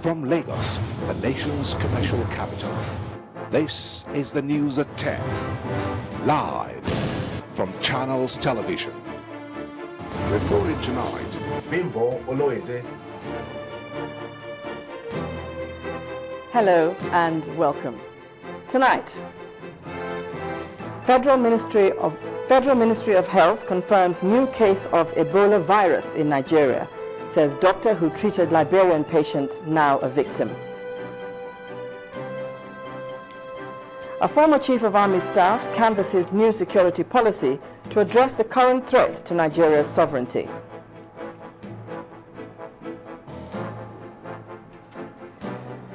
From Lagos, the nation's commercial capital, this is the news at 10, live from Channels Television. Reported tonight, Bimbo Oloede. Hello and welcome. Tonight, Federal Ministry of Health confirms new case of Ebola virus in Nigeria, says doctor who treated Liberian patient now a victim. A former Chief of Army Staff canvasses new security policy to address the current threat to Nigeria's sovereignty.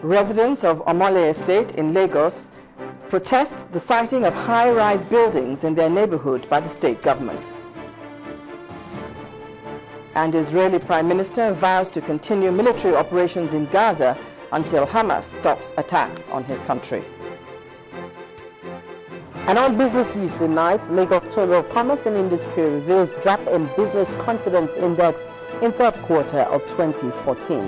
Residents of Omole Estate in Lagos protest the siting of high-rise buildings in their neighborhood by the state government. And Israeli Prime Minister vows to continue military operations in Gaza until Hamas stops attacks on his country. And on business news tonight, Lagos Chamber of Commerce and Industry reveals drop in business confidence index in third quarter of 2014.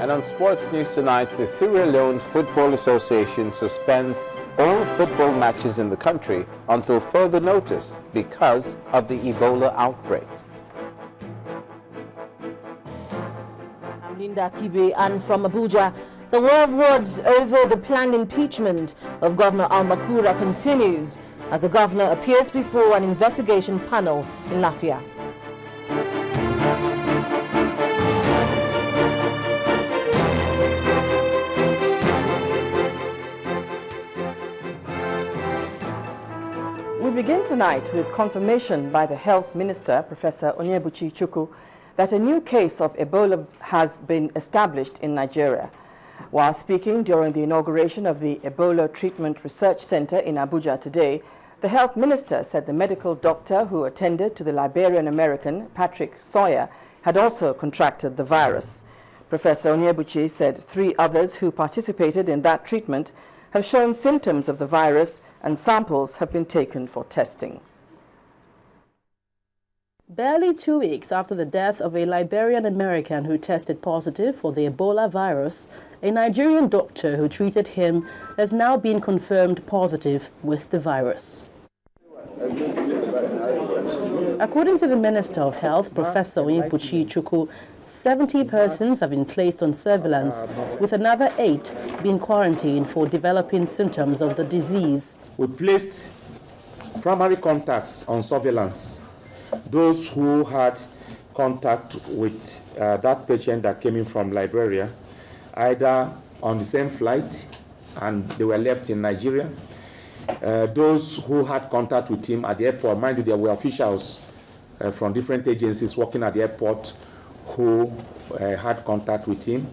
And on sports news tonight, the Sierra Leone Football Association suspends all football matches in the country until further notice because of the Ebola outbreak. I'm Linda Kibe, and from Abuja, the war of words over the planned impeachment of Governor Al-Makura continues as the governor appears before an investigation panel in Lafia. We begin tonight with confirmation by the Health Minister, Professor Onyebuchi Chukwu, that a new case of Ebola has been established in Nigeria. While speaking during the inauguration of the Ebola Treatment Research Center in Abuja today, the Health Minister said the medical doctor who attended to the Liberian American, Patrick Sawyer, had also contracted the virus. Professor Onyebuchi said 3 others who participated in that treatment have shown symptoms of the virus and samples have been taken for testing. Barely 2 weeks after the death of a Liberian American who tested positive for the Ebola virus, a Nigerian doctor who treated him has now been confirmed positive with the virus. According to the Minister of Health, Professor Onyebuchi Chukwu, 70 persons have been placed on surveillance, with another 8 being quarantined for developing symptoms of the disease. We placed primary contacts on surveillance. Those who had contact with that patient that came in from Liberia, either on the same flight and they were left in Nigeria. Those who had contact with him at the airport, mind you, there were officials from different agencies working at the airport who had contact with him.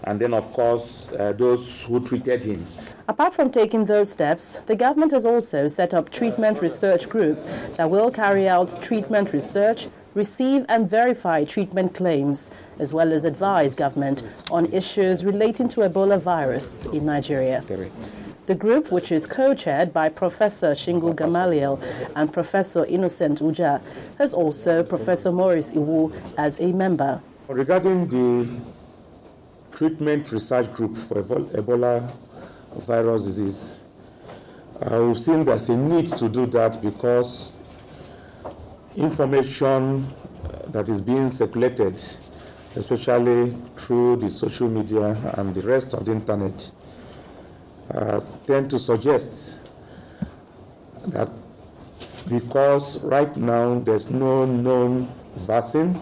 And then, of course, those who treated him. Apart from taking those steps, the government has also set up treatment research group that will carry out treatment research, receive and verify treatment claims, as well as advise government on issues relating to Ebola virus in Nigeria. Correct. The group, which is co-chaired by Professor Shingu Gamaliel and Professor Innocent Uja, has also Professor Maurice Iwu as a member. Regarding the treatment research group for Ebola virus disease, we've seen there's a need to do that because information that is being circulated, especially through the social media and the rest of the internet, tend to suggest that because right now there's no known vaccine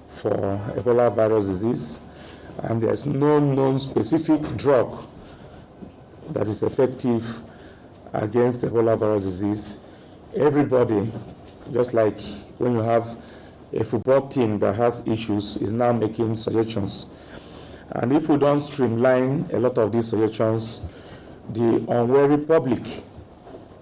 for Ebola virus disease and there's no known specific drug that is effective against Ebola virus disease, everybody, just like when you have a football team that has issues, is now making suggestions. And if we don't streamline a lot of these suggestions, the unwary public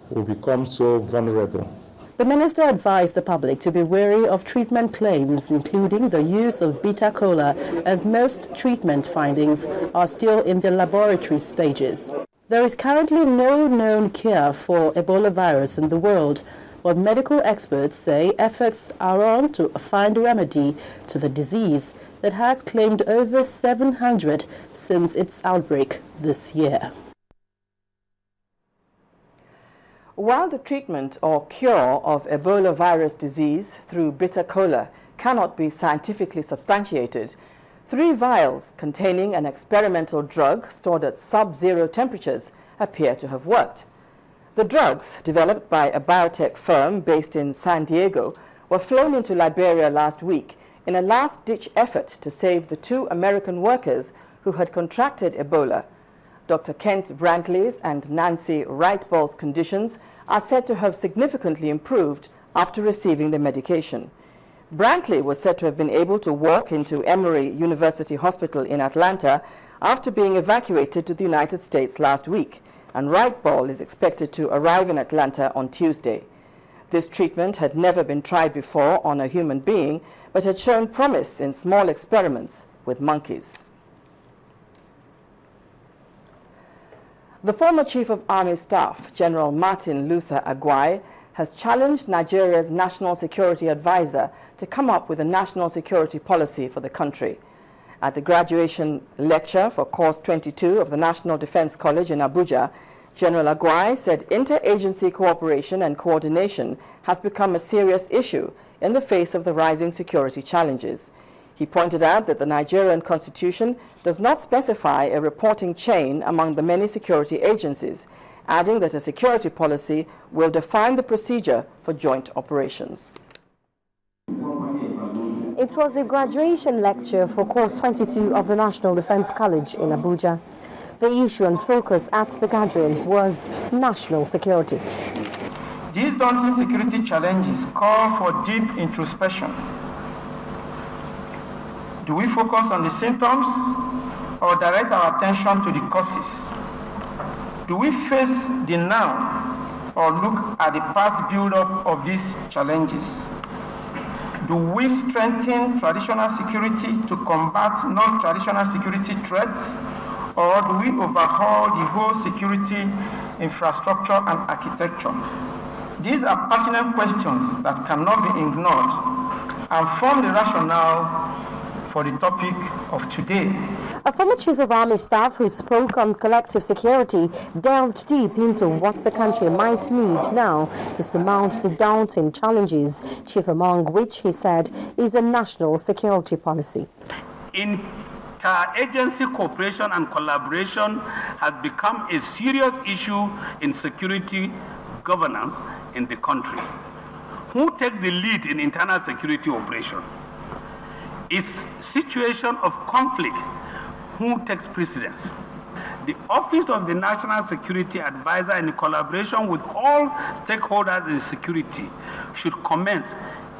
will become so vulnerable. The minister advised the public to be wary of treatment claims, including the use of beta cola, as most treatment findings are still in the laboratory stages. There is currently no known cure for Ebola virus in the world, But medical experts say efforts are on to find a remedy to the disease that has claimed over 700 since its outbreak this year. While the treatment or cure of Ebola virus disease through bitter cola cannot be scientifically substantiated, 3 vials containing an experimental drug stored at sub-zero temperatures appear to have worked. The drugs, developed by a biotech firm based in San Diego, were flown into Liberia last week in a last-ditch effort to save the 2 American workers who had contracted Ebola. Dr. Kent Brantley's and Nancy Wrightball's conditions are said to have significantly improved after receiving the medication. Brantley was said to have been able to walk into Emory University Hospital in Atlanta after being evacuated to the United States last week, and Wrightball is expected to arrive in Atlanta on Tuesday. This treatment had never been tried before on a human being, but had shown promise in small experiments with monkeys. The former Chief of Army Staff, General Martin Luther Agwai, has challenged Nigeria's National Security Advisor to come up with a national security policy for the country. At the graduation lecture for Course 22 of the National Defense College in Abuja, General Agwai said interagency cooperation and coordination has become a serious issue in the face of the rising security challenges. He pointed out that the Nigerian Constitution does not specify a reporting chain among the many security agencies, adding that a security policy will define the procedure for joint operations. It was a graduation lecture for Course 22 of the National Defense College in Abuja. The issue and focus at the gathering was national security. These daunting security challenges call for deep introspection. Do we focus on the symptoms or direct our attention to the causes? Do we face the now or look at the past build-up of these challenges? Do we strengthen traditional security to combat non-traditional security threats, or do we overhaul the whole security infrastructure and architecture? These are pertinent questions that cannot be ignored and form the rationale for the topic of today. A former Chief of Army Staff who spoke on collective security delved deep into what the country might need now to surmount the daunting challenges, chief among which, he said, is a national security policy. Interagency cooperation and collaboration has become a serious issue in security governance in the country. Who takes the lead in internal security operation? Is situation of conflict, who takes precedence? The Office of the National Security Advisor, in collaboration with all stakeholders in security, should commence.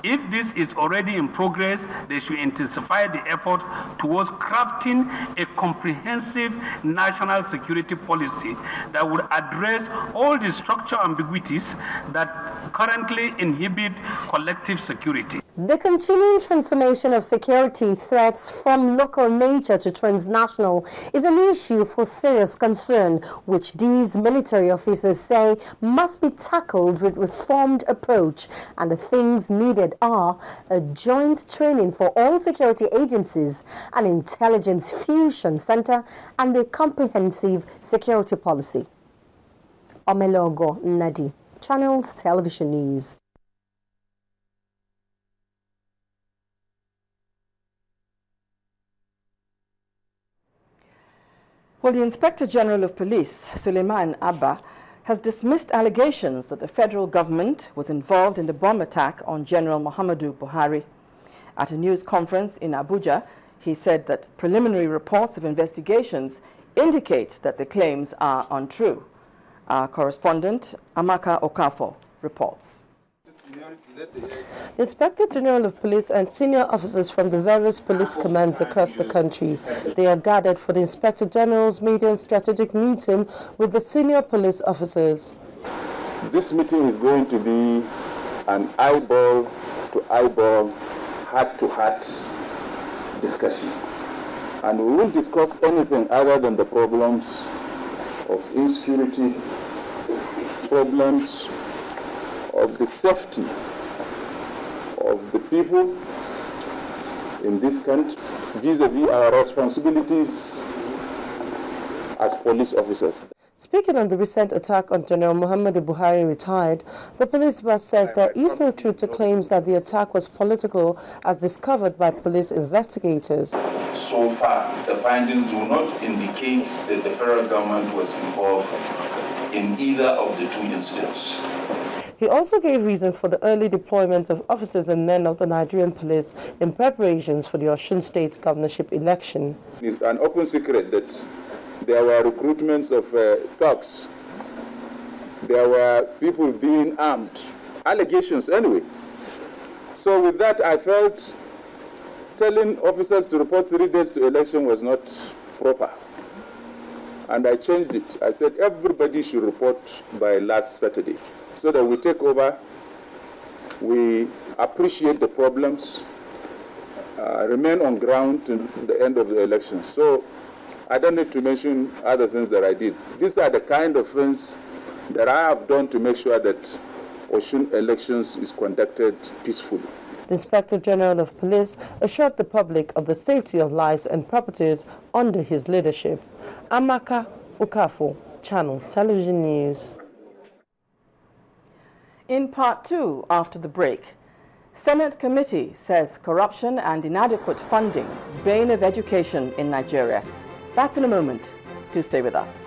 If this is already in progress, they should intensify the effort towards crafting a comprehensive national security policy that would address all the structural ambiguities that currently inhibit collective security. The continuing transformation of security threats from local nature to transnational is an issue for serious concern, which these military officers say must be tackled with reformed approach, and the things needed are a joint training for all security agencies, an intelligence fusion center, and a comprehensive security policy. Omelogo Nadi, Channels Television News. Well, the Inspector General of Police, Suleiman Abba, has dismissed allegations that the federal government was involved in the bomb attack on General Muhammadu Buhari. At a news conference in Abuja, he said that preliminary reports of investigations indicate that the claims are untrue. Our correspondent, Amaka Okafor, reports. The Inspector General of Police and senior officers from the various police commands across the country, they are gathered for the Inspector General's media and strategic meeting with the senior police officers. This meeting is going to be an eyeball-to-eyeball, heart-to-heart discussion. And we won't discuss anything other than the problems of insecurity, problems of the safety of the people in this country vis-a-vis our responsibilities as police officers. Speaking on the recent attack on General Muhammadu Buhari retired, the police boss says there is no truth to claims that the attack was political as discovered by police investigators. So far, the findings do not indicate that the federal government was involved in either of the two incidents. He also gave reasons for the early deployment of officers and men of the Nigerian police in preparations for the Osun State governorship election. It's an open secret that there were recruitments of thugs. There were people being armed. Allegations anyway. So with that, I felt telling officers to report 3 days to election was not proper. And I changed it. I said everybody should report by last Saturday, so that we take over, we appreciate the problems, remain on ground to the end of the election. So I don't need to mention other things that I did. These are the kind of things that I have done to make sure that Osun elections is conducted peacefully. The Inspector General of Police assured the public of the safety of lives and properties under his leadership. Amaka Ukafo, Channels Television News. In part 2, after the break, Senate committee says corruption and inadequate funding, bane of education in Nigeria. That's in a moment. Do stay with us.